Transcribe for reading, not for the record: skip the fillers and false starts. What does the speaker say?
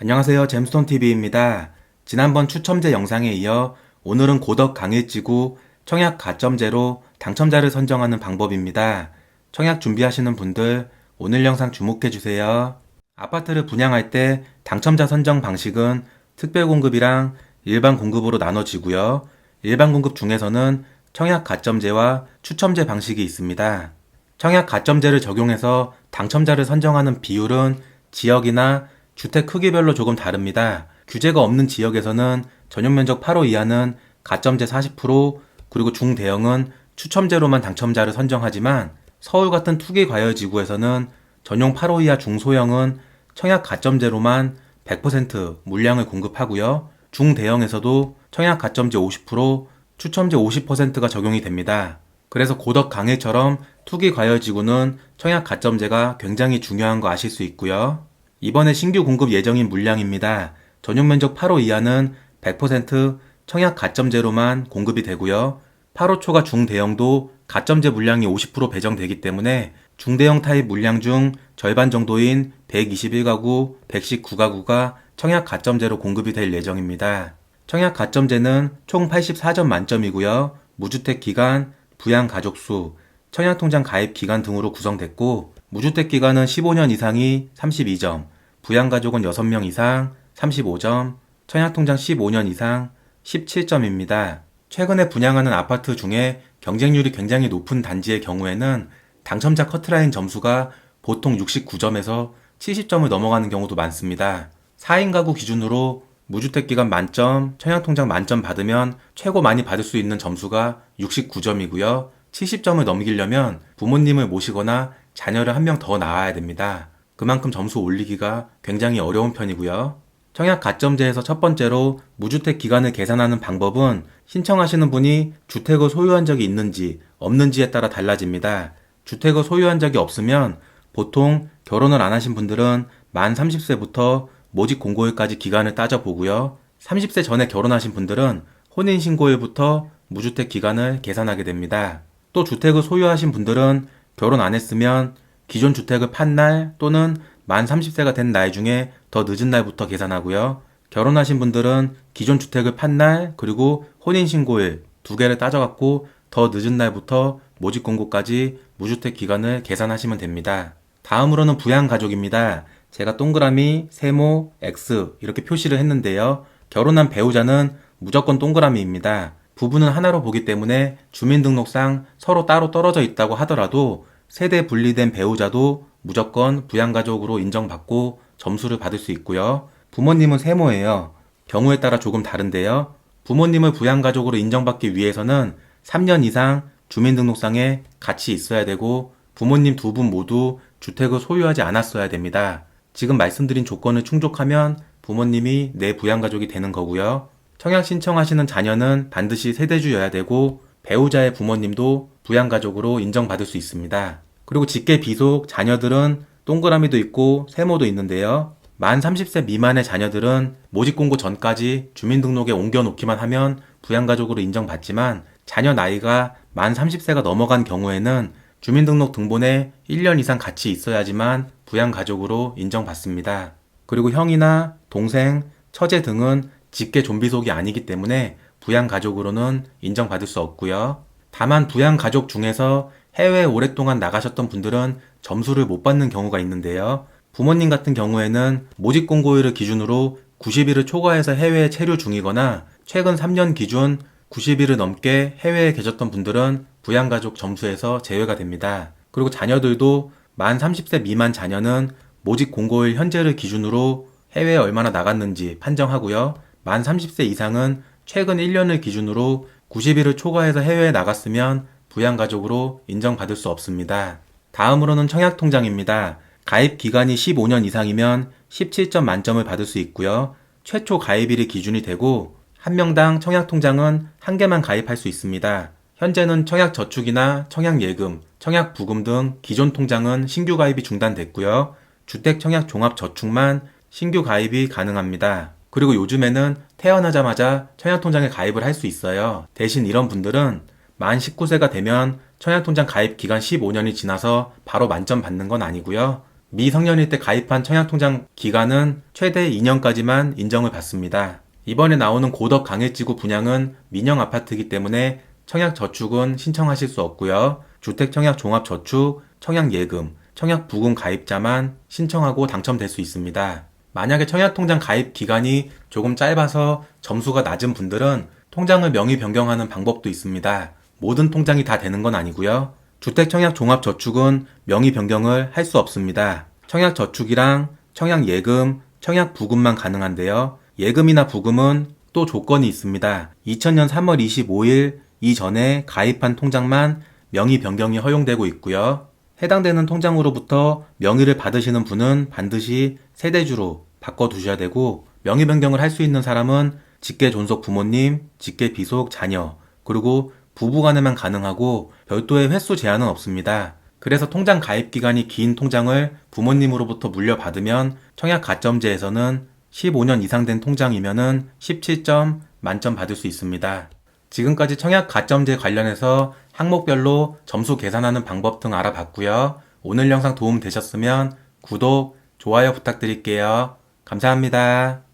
안녕하세요. 잼스톤TV입니다. 지난번 추첨제 영상에 이어 오늘은 고덕 강일지구 청약 가점제로 당첨자를 선정하는 방법입니다. 청약 준비하시는 분들 오늘 영상 주목해주세요. 아파트를 분양할 때 당첨자 선정 방식은 특별공급이랑 일반 공급으로 나눠지고요. 일반 공급 중에서는 청약 가점제와 추첨제 방식이 있습니다. 청약 가점제를 적용해서 당첨자를 선정하는 비율은 지역이나 주택 크기별로 조금 다릅니다. 규제가 없는 지역에서는 전용면적 8호 이하는 가점제 40%, 그리고 중대형은 추첨제로만 당첨자를 선정하지만 서울 같은 투기 과열 지구에서는 전용 8호 이하 중소형은 청약 가점제로만 100% 물량을 공급하고요. 중대형에서도 청약 가점제 50%, 추첨제 50%가 적용이 됩니다. 그래서 고덕 강일처럼 투기 과열 지구는 청약 가점제가 굉장히 중요한 거 아실 수 있고요. 이번에 신규 공급 예정인 물량입니다. 전용 면적 8호 이하는 100% 청약 가점제로만 공급이 되고요. 8호 초과 중대형도 가점제 물량이 50% 배정되기 때문에 중대형 타입 물량 중 절반 정도인 121가구, 119가구가 청약 가점제로 공급이 될 예정입니다. 청약 가점제는 총 84점 만점이고요. 무주택 기간, 부양 가족 수, 청약통장 가입 기간 등으로 구성됐고, 무주택 기간은 15년 이상이 32점, 부양가족은 6명 이상 35점, 청약통장 15년 이상 17점입니다. 최근에 분양하는 아파트 중에 경쟁률이 굉장히 높은 단지의 경우에는 당첨자 커트라인 점수가 보통 69점에서 70점을 넘어가는 경우도 많습니다. 4인 가구 기준으로 무주택 기간 만점, 청약통장 만점 받으면 최고 많이 받을 수 있는 점수가 69점이고요. 70점을 넘기려면 부모님을 모시거나 자녀를 한 명 더 낳아야 됩니다. 그만큼 점수 올리기가 굉장히 어려운 편이고요. 청약 가점제에서 첫 번째로 무주택 기간을 계산하는 방법은 신청하시는 분이 주택을 소유한 적이 있는지 없는지에 따라 달라집니다. 주택을 소유한 적이 없으면 보통 결혼을 안 하신 분들은 만 30세부터 모집 공고일까지 기간을 따져보고요. 30세 전에 결혼하신 분들은 혼인신고일부터 무주택 기간을 계산하게 됩니다. 또 주택을 소유하신 분들은 결혼 안 했으면 기존 주택을 판 날 또는 만 30세가 된 날 중에 더 늦은 날부터 계산하고요. 결혼하신 분들은 기존 주택을 판 날 그리고 혼인신고일 두 개를 따져갖고 더 늦은 날부터 모집 공고까지 무주택 기간을 계산하시면 됩니다. 다음으로는 부양가족입니다. 제가 동그라미, 세모, X 이렇게 표시를 했는데요. 결혼한 배우자는 무조건 동그라미입니다. 부부는 하나로 보기 때문에 주민등록상 서로 따로 떨어져 있다고 하더라도 세대 분리된 배우자도 무조건 부양가족으로 인정받고 점수를 받을 수 있고요. 부모님은 세모예요. 경우에 따라 조금 다른데요. 부모님을 부양가족으로 인정받기 위해서는 3년 이상 주민등록상에 같이 있어야 되고 부모님 두 분 모두 주택을 소유하지 않았어야 됩니다. 지금 말씀드린 조건을 충족하면 부모님이 내 부양가족이 되는 거고요. 청약 신청하시는 자녀는 반드시 세대주여야 되고 배우자의 부모님도 부양가족으로 인정받을 수 있습니다. 그리고 직계 비속 자녀들은 동그라미도 있고 세모도 있는데요. 만 30세 미만의 자녀들은 모집 공고 전까지 주민등록에 옮겨놓기만 하면 부양가족으로 인정받지만 자녀 나이가 만 30세가 넘어간 경우에는 주민등록 등본에 1년 이상 같이 있어야지만 부양가족으로 인정받습니다. 그리고 형이나 동생, 처제 등은 직계 좀비속이 아니기 때문에 부양가족으로는 인정받을 수 없고요. 다만 부양가족 중에서 해외에 오랫동안 나가셨던 분들은 점수를 못 받는 경우가 있는데요. 부모님 같은 경우에는 모집 공고일을 기준으로 90일을 초과해서 해외에 체류 중이거나 최근 3년 기준 90일을 넘게 해외에 계셨던 분들은 부양가족 점수에서 제외가 됩니다. 그리고 자녀들도 만 30세 미만 자녀는 모집 공고일 현재를 기준으로 해외에 얼마나 나갔는지 판정하고요. 만 30세 이상은 최근 1년을 기준으로 90일을 초과해서 해외에 나갔으면 부양가족으로 인정받을 수 없습니다. 다음으로는 청약통장입니다. 가입 기간이 15년 이상이면 17점 만점을 받을 수 있고요. 최초 가입일이 기준이 되고 한 명당 청약통장은 한 개만 가입할 수 있습니다. 현재는 청약저축이나 청약예금, 청약부금 등 기존 통장은 신규 가입이 중단됐고요. 주택청약종합저축만 신규 가입이 가능합니다. 그리고 요즘에는 태어나자마자 청약통장에 가입을 할 수 있어요. 대신 이런 분들은 만 19세가 되면 청약통장 가입 기간 15년이 지나서 바로 만점 받는 건 아니고요. 미성년일 때 가입한 청약통장 기간은 최대 2년까지만 인정을 받습니다. 이번에 나오는 고덕 강해지구 분양은 민영아파트이기 때문에 청약저축은 신청하실 수 없고요. 주택청약종합저축, 청약예금, 청약부금 가입자만 신청하고 당첨될 수 있습니다. 만약에 청약통장 가입 기간이 조금 짧아서 점수가 낮은 분들은 통장을 명의 변경하는 방법도 있습니다. 모든 통장이 다 되는 건 아니고요. 주택청약종합저축은 명의 변경을 할 수 없습니다. 청약저축이랑 청약예금, 청약부금만 가능한데요. 예금이나 부금은 또 조건이 있습니다. 2000년 3월 25일 이전에 가입한 통장만 명의 변경이 허용되고 있고요. 해당되는 통장으로부터 명의를 받으시는 분은 반드시 세대주로 바꿔두셔야 되고, 명의 변경을 할 수 있는 사람은 직계 존속 부모님, 직계 비속 자녀, 그리고 부부간에만 가능하고 별도의 횟수 제한은 없습니다. 그래서 통장 가입 기간이 긴 통장을 부모님으로부터 물려받으면 청약 가점제에서는 15년 이상 된 통장이면은 17점 만점 받을 수 있습니다. 지금까지 청약 가점제 관련해서 항목별로 점수 계산하는 방법 등 알아봤고요. 오늘 영상 도움 되셨으면 구독, 좋아요 부탁드릴게요. 감사합니다.